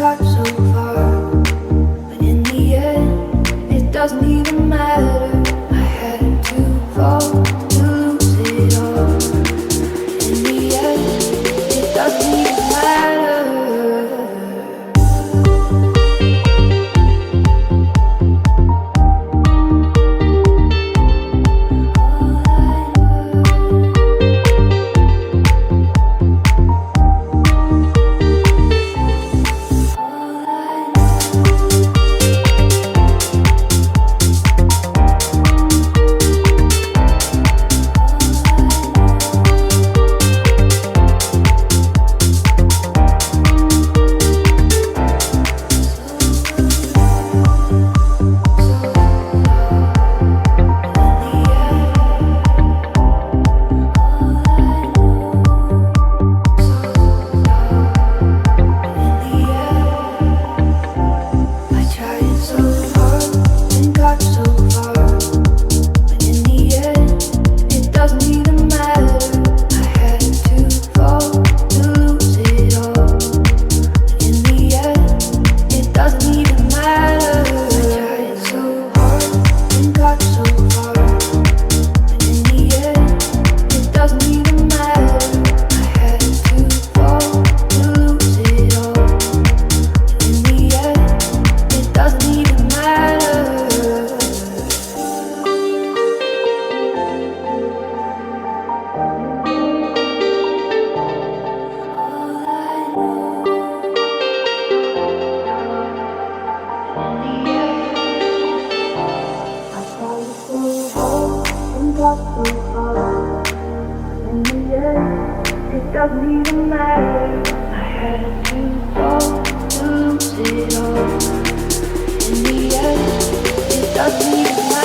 got so far, but in the end, it doesn't even matter. I had to fall to lose it all. In the end, it doesn't even matter. It doesn't even matter. I had to fall to lose it all. In the end, it doesn't even matter.